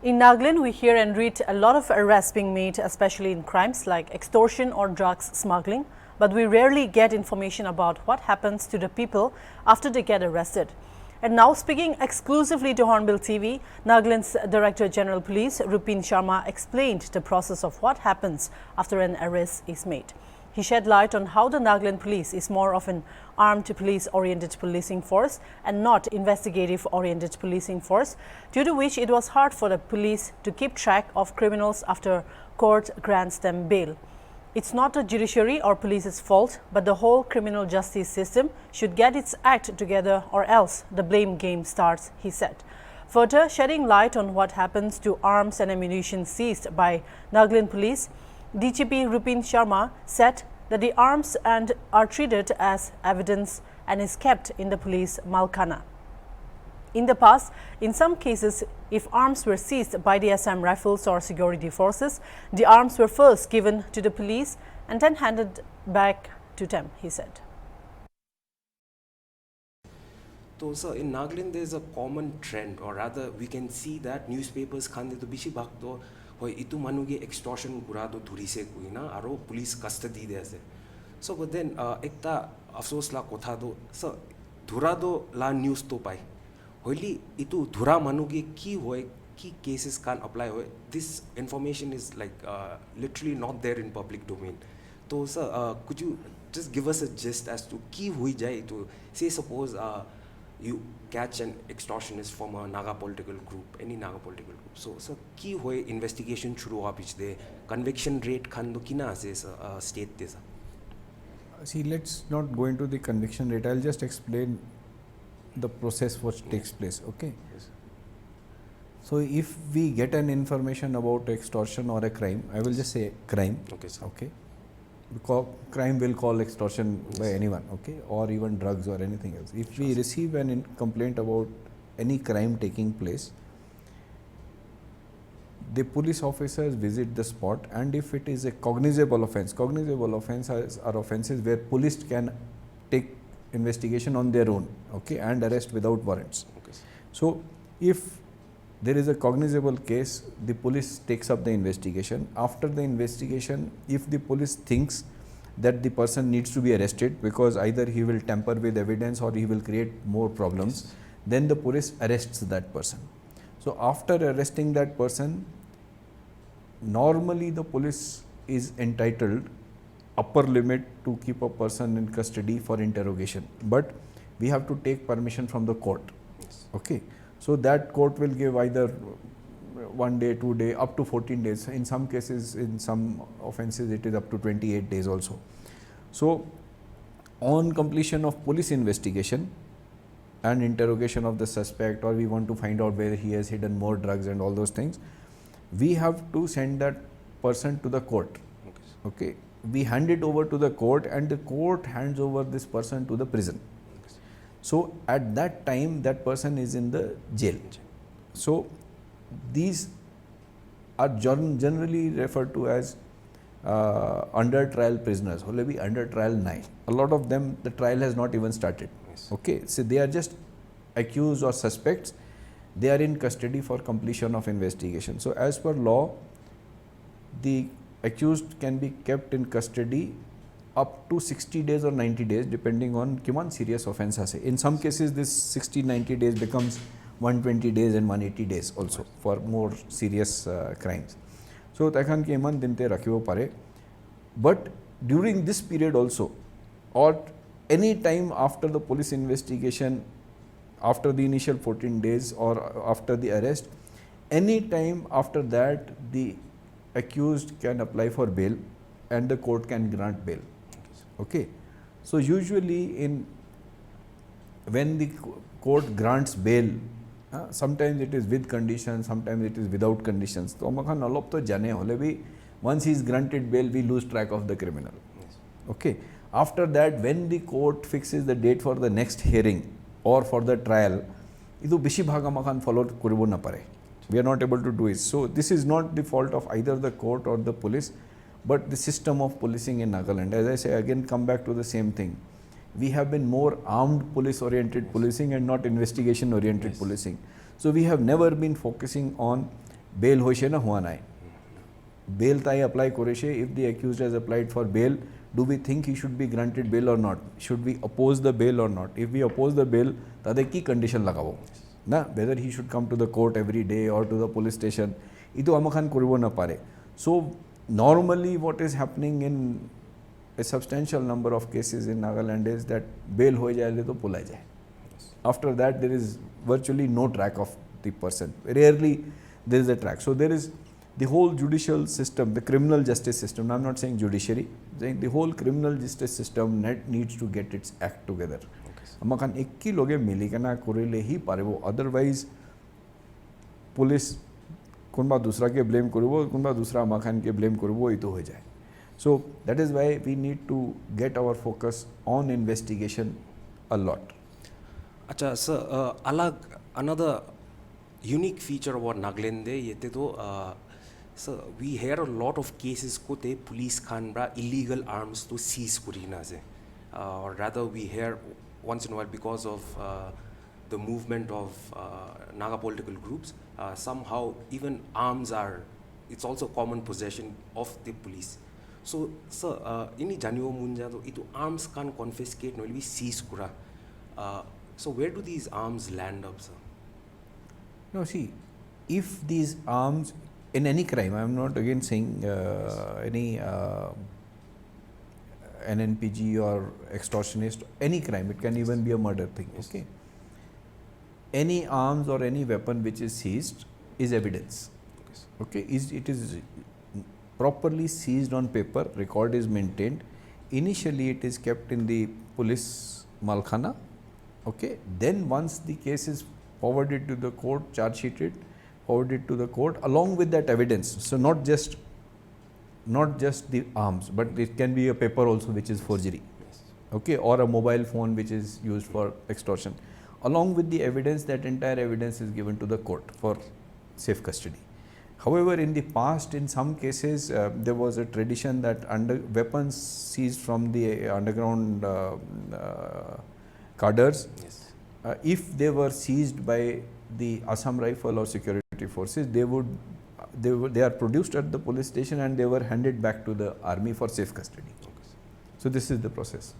In Nagaland, we hear and read a lot of arrests being made, especially in crimes like extortion or drugs smuggling, but we rarely get information about what happens to the people after they get arrested. And now, speaking exclusively to Hornbill TV, Nagaland's Director General Police, Rupin Sharma, explained the process of what happens after an arrest is made. He shed light on how the Nagaland Police is more of an armed police-oriented policing force and not investigative-oriented policing force, due to which it was hard for the police to keep track of criminals after court grants them bail. It's not the judiciary or police's fault, but the whole criminal justice system should get its act together or else the blame game starts, he said. Further, shedding light on what happens to arms and ammunition seized by Nagaland Police, DGP Rupin Sharma said that the arms and are treated as evidence and is kept in the police malkhana. In the past, in some cases, if arms were seized by the Assam Rifles or security forces, the arms were first given to the police and then handed back to them, he said. So, sir, in Nagaland, there is a common trend, or rather, we can see that newspapers khande to bishi bhagto hoy itu manuge extortion kurado dhuri se kuina aro police custody de ase. So, but then ekta afsos la kotha do, sir, dhurado la news to pai. Hoili itu dhura manuge ki hoy ki cases can apply hoy. This information is like literally not there in public domain. So, sir, could you just give us a gist as to ki hui jai to say suppose you catch an extortionist from a Naga political group, any Naga political group. So ki hoy investigation shuru hua pichde conviction rate khan do kina ase state desa. See, let's not go into the conviction rate. I'll just explain the process which takes place. Okay. Yes. So if we get an information about extortion or a crime, I will just say crime. Okay, sir. Okay. Because crime will call extortion by anyone, okay, or even drugs or anything else. If we receive an complaint about any crime taking place, the police officers visit the spot, and if it is a cognizable offences are offences where police can take investigation on their own, okay, and arrest without warrants. Okay. So if there is a cognizable case, the police takes up the investigation. After the investigation, if the police thinks that the person needs to be arrested because either he will tamper with evidence or he will create more problems, yes, then the police arrests that person. So after arresting that person, normally the police is entitled upper limit to keep a person in custody for interrogation, but we have to take permission from the court. Yes. Okay. So that court will give either 1 day, 2 days, up to 14 days. In some cases, in some offences, it is up to 28 days also. So on completion of police investigation and interrogation of the suspect, or we want to find out whether he has hidden more drugs and all those things, we have to send that person to the court. Okay. We hand it over to the court, and the court hands over this person to the prison. So at that time, that person is in the jail. So these are generally referred to as under trial prisoners. Or maybe under trial 9. A lot of them, the trial has not even started. Yes. Okay, so they are just accused or suspects. They are in custody for completion of investigation. So as per law, the accused can be kept in custody up to 60 days or 90 days depending on kiman serious offence ase. In some cases, this 60-90 days becomes 120 days and 180 days also for more serious crimes. So takhan ki iman dinte rakhibo pare. But during this period also, or any time after the police investigation, after the initial 14 days or after the arrest, any time after that, the accused can apply for bail and the court can grant bail. Okay. So usually when the court grants bail, sometimes it is with conditions, sometimes it is without conditions. So once he is granted bail, we lose track of the criminal. Yes. Okay. After that, when the court fixes the date for the next hearing or for the trial, idu bishi bhaga makan follow kuribo na pare. We are not able to do it. So this is not the fault of either the court or the police, but the system of policing in Nagaland. As I say, again come back to the same thing. We have been more armed police oriented policing and not investigation oriented policing. So we have never been focusing on bail hoise na hua nai bail tai apply koreshe. If the accused has applied for bail, do we think he should be granted bail or not? Should we oppose the bail or not? If we oppose the bail, tade ki condition lagabo na, whether he should come to the court every day or to the police station, itu amakhan koribo na pare. So normally what is happening in a substantial number of cases in Nagaland is that bail ho jaye to pulai jaye. After that there is virtually no track of the person. Rarely there is a track. So there is the whole judicial system, the criminal justice system. I am not saying judiciary, saying the whole criminal justice system needs to get its act together. Amakan ekki loge mili kana korele hi parebo. Otherwise, police kunba dusra ke blame koribo, kunba dusra amakan ke blame koribo, ito ho jaye. So that is why we need to get our focus on investigation a lot. Acha sir, another unique feature about Nagaland yete to so we hear a lot of cases kote police khanra illegal arms to seize kurina se, or rather we hear once in a while because of the movement of Naga political groups, somehow even arms are, it's also common possession of the police. So sir, ini janyo munja to itu arms can confiscate no be seize kura. So where do these arms land up, sir? No, see, if these arms in any crime, I am not again saying any NNPG or extortionist, any crime, it can even be a murder thing, okay? Any arms or any weapon which is seized is evidence, okay? It is properly seized on paper, record is maintained. Initially it is kept in the police malkhana, okay? Then once the case is forwarded to the court, charge sheeted, forwarded to the court along with that evidence. So not just the arms, but it can be a paper also which is forgery, okay, or a mobile phone which is used for extortion. Along with the evidence, that entire evidence is given to the court for safe custody. However, in the past, in some cases, there was a tradition that weapons seized from the underground cadres, if they were seized by the Assam Rifle or security forces, they are produced at the police station and they were handed back to the army for safe custody. So this is the process.